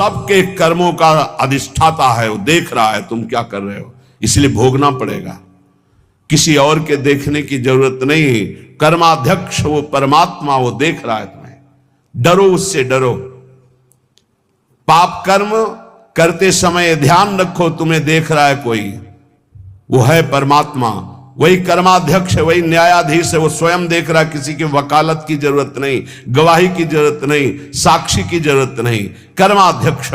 सबके कर्मों का अधिष्ठाता है, वो देख रहा है तुम क्या कर रहे हो, इसलिए भोगना पड़ेगा। किसी और के देखने की जरूरत नहीं, कर्माध्यक्ष वो परमात्मा, वो देख रहा है तुम्हें। डरो, उससे डरो। पाप कर्म करते समय ध्यान रखो, तुम्हें देख रहा है कोई, वो है परमात्मा, वही कर्माध्यक्ष है, वही न्यायाधीश है, वो स्वयं देख रहा है। किसी की वकालत की जरूरत नहीं, गवाही की जरूरत नहीं, साक्षी की जरूरत नहीं। कर्माध्यक्ष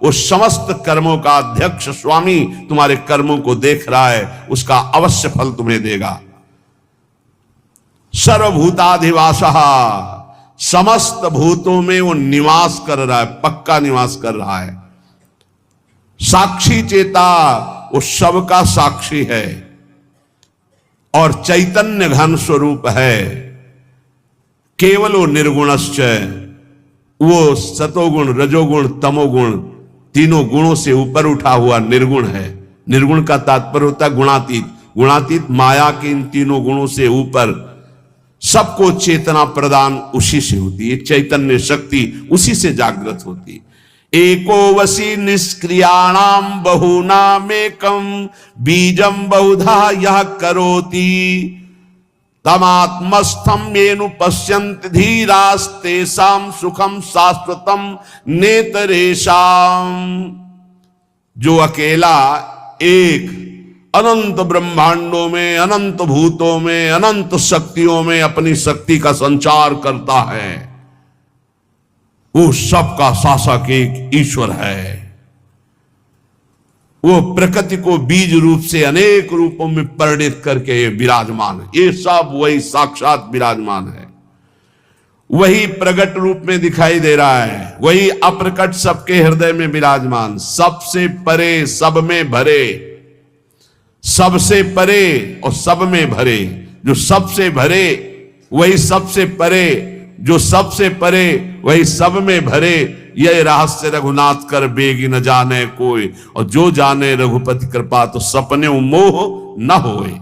वो समस्त कर्मों का अध्यक्ष स्वामी तुम्हारे कर्मों को देख रहा है, उसका अवश्य फल तुम्हें देगा। सर्वभूताधिवासः, समस्त भूतों में वो निवास कर रहा है, पक्का निवास कर रहा है। साक्षी चेता, वो सबका साक्षी है और चैतन्य घन स्वरूप है। केवल वो निर्गुणश्च, वो सतोगुण रजोगुण तमोगुण तीनों गुणों से ऊपर उठा हुआ निर्गुण है। निर्गुण का तात्पर्य होता है गुणातीत, गुणातीत माया के इन तीनों गुणों से ऊपर। सबको चेतना प्रदान उसी से होती है, चैतन्य शक्ति उसी से जागृत होती है। एको वसी निष्क्रियाणाम बहुनामेकम बीजम बहुधा यह करोति तमात्मस्थम येनु पश्यन्ति धीरास्तेषां सुखम शाश्वतम नेतरेषाम। जो अकेला एक अनंत ब्रह्मांडों में, अनंत भूतों में, अनंत शक्तियों में अपनी शक्ति का संचार करता है, वो सबका शासक एक ईश्वर है। वो प्रकृति को बीज रूप से अनेक रूपों में परिणित करके विराजमान है। ये सब वही साक्षात विराजमान है, वही प्रकट रूप में दिखाई दे रहा है, वही अप्रकट सबके हृदय में विराजमान, सबसे परे सब में भरे, सबसे परे और सब में भरे। जो सबसे भरे वही सबसे परे, जो सबसे परे वही सब में भरे। यह रहस्य रघुनाथ कर बेगी न जाने कोई, और जो जाने रघुपति कृपा तो सपने मोह न होए।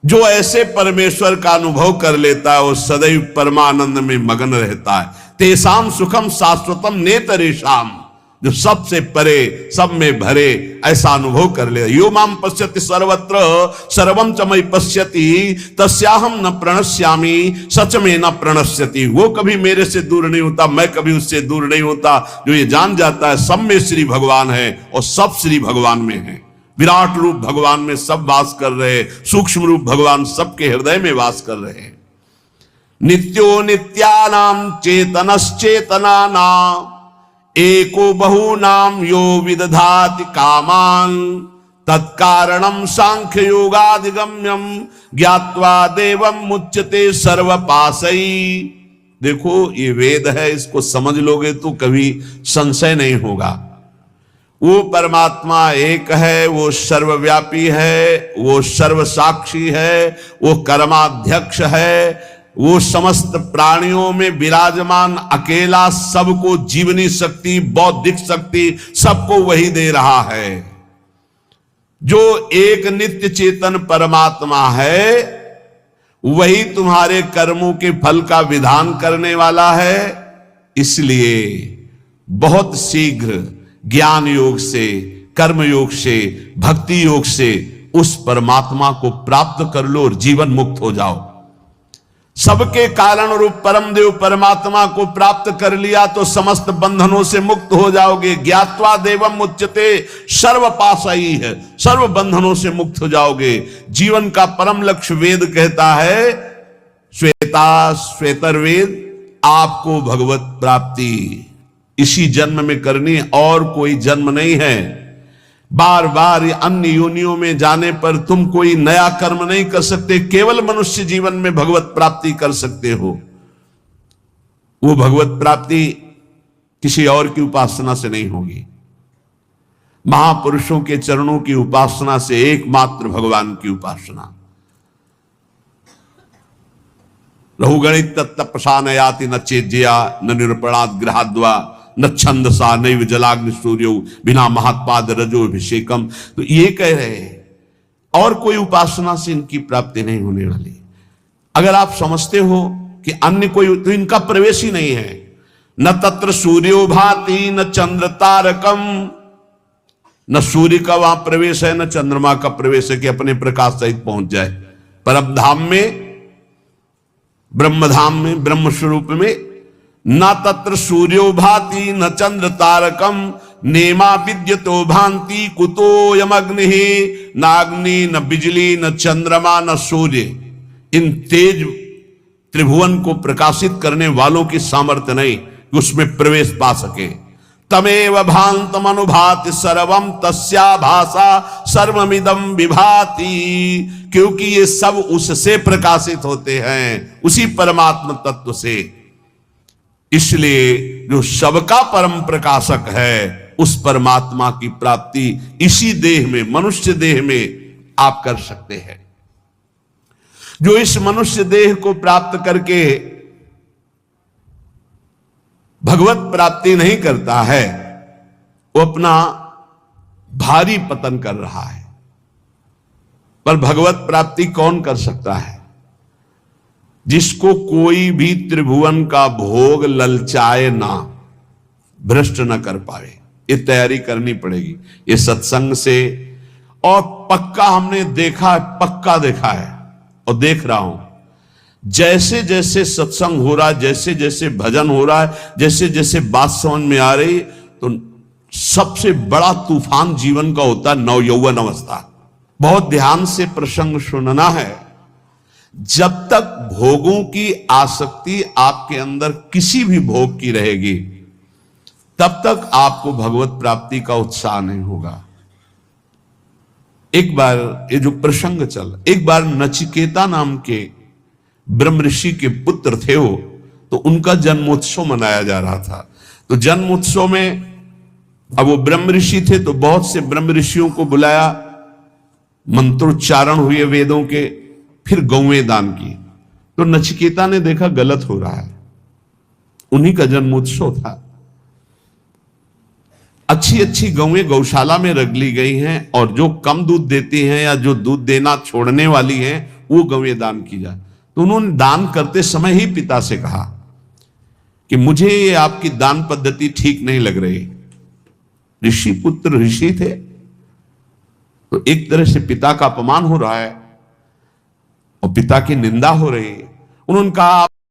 जो ऐसे परमेश्वर का अनुभव कर लेता है वो सदैव परमानंद में मगन रहता है। तेसाम सुखम शाश्वतम नेतरेषाम, जो सबसे परे सब में भरे ऐसा अनुभव कर ले। यो माम पश्यति सर्वत्र सर्वम च मयि पश्यति तस्याहम न प्रणश्यामि सच में न प्रणश्यति। वो कभी मेरे से दूर नहीं होता, मैं कभी उससे दूर नहीं होता। जो ये जान जाता है सब में श्री भगवान है और सब श्री भगवान में है। विराट रूप भगवान में सब वास कर रहे, सूक्ष्म रूप भगवान सबके हृदय में वास कर रहे हैं। नित्यो नित्यानाम चेतनश्चेतनानाम एको बहुनाम यो विदधाति कामान तत्कारणम सांख्य योगाधिगम्यम ज्ञात्वा देवम मुच्यते सर्वपासई। देखो ये वेद है, इसको समझ लोगे तो कभी संशय नहीं होगा। वो परमात्मा एक है, वो सर्वव्यापी है, वो सर्वसाक्षी है, वो कर्माध्यक्ष है, वो समस्त प्राणियों में विराजमान अकेला, सबको जीवनी शक्ति बौद्धिक शक्ति सबको वही दे रहा है। जो एक नित्य चेतन परमात्मा है वही तुम्हारे कर्मों के फल का विधान करने वाला है। इसलिए बहुत शीघ्र ज्ञान योग से, कर्म योग से, भक्ति योग से उस परमात्मा को प्राप्त कर लो और जीवन मुक्त हो जाओ। सबके कारण रूप परम देव परमात्मा को प्राप्त कर लिया तो समस्त बंधनों से मुक्त हो जाओगे। ज्ञात्वा देवम मुच्यते सर्वपाशई है, सर्व बंधनों से मुक्त हो जाओगे। जीवन का परम लक्ष्य वेद कहता है, श्वेता श्वेतर वेद, आपको भगवत प्राप्ति इसी जन्म में करनी, और कोई जन्म नहीं है। बार बार अन्य योनियों में जाने पर तुम कोई नया कर्म नहीं कर सकते। केवल मनुष्य जीवन में भगवत प्राप्ति कर सकते हो। वो भगवत प्राप्ति किसी और की उपासना से नहीं होगी, महापुरुषों के चरणों की उपासना से, एकमात्र भगवान की उपासना। रहुगणित तत्प्रसाद याति न चेज्या न निरूपणात् गृहाद्वा न छंदसा नैव जलाग्नि सूर्यो बिना महात्पाद रजो अभिषेकम। तो ये कह रहे हैं और कोई उपासना से इनकी प्राप्ति नहीं होने वाली। अगर आप समझते हो कि अन्य कोई, तो इनका प्रवेश ही नहीं है। न तत्र सूर्यो भाति न चंद्र तारकम, न सूर्य का वहां प्रवेश है न चंद्रमा का प्रवेश है कि अपने प्रकाश सहित पहुंच जाए परम धाम में, ब्रह्मधाम में, ब्रह्म स्वरूप में। न तत्र सूर्यो भाति न चंद्र तारकम नेमा विद्यतो भांति कुतोयम अग्नि, न अग्नि न बिजली न चंद्रमा न सूर्य, इन तेज त्रिभुवन को प्रकाशित करने वालों की सामर्थ्य नहीं कि उसमें प्रवेश पा सके। तमेव भांतम अनुभाति सर्वम तस्या भाषा सर्वमिदम विभाति, क्योंकि ये सब उससे प्रकाशित होते हैं, उसी परमात्मा तत्व से। इसलिए जो सबका परम प्रकाशक है उस परमात्मा की प्राप्ति इसी देह में, मनुष्य देह में आप कर सकते हैं। जो इस मनुष्य देह को प्राप्त करके भगवत प्राप्ति नहीं करता है वो अपना भारी पतन कर रहा है। पर भगवत प्राप्ति कौन कर सकता है? जिसको कोई भी त्रिभुवन का भोग ललचाए ना, भ्रष्ट ना कर पाए। ये तैयारी करनी पड़ेगी ये सत्संग से। और पक्का हमने देखा है, पक्का देखा है और देख रहा हूं, जैसे जैसे सत्संग हो रहा है, जैसे जैसे भजन हो रहा है, जैसे जैसे बात समझ में आ रही, तो सबसे बड़ा तूफान जीवन का होता है नव यौवन अवस्था। बहुत ध्यान से प्रसंग सुनना है। जब तक भोगों की आसक्ति आपके अंदर किसी भी भोग की रहेगी तब तक आपको भगवत प्राप्ति का उत्साह नहीं होगा। एक बार ये जो प्रसंग चल, एक बार नचिकेता नाम के ब्रह्म ऋषि के पुत्र थे वो, तो उनका जन्मोत्सव मनाया जा रहा था। तो जन्मोत्सव में अब वो ब्रह्म ऋषि थे तो बहुत से ब्रह्म ऋषियों को बुलाया, मंत्रोच्चारण हुए वेदों के, फिर गौएं दान की। तो नचिकेता ने देखा गलत हो रहा है, उन्हीं का जन्मोत्सव था। अच्छी अच्छी गौएं गौशाला में रख ली गई हैं और जो कम दूध देती हैं या जो दूध देना छोड़ने वाली हैं वो गौएं दान की जाए। तो उन्होंने दान करते समय ही पिता से कहा कि मुझे ये आपकी दान पद्धति ठीक नहीं लग रही। ऋषि पुत्र ऋषि थे तो एक तरह से पिता का अपमान हो रहा है और पिता की निंदा हो रही है। उन्होंने कहा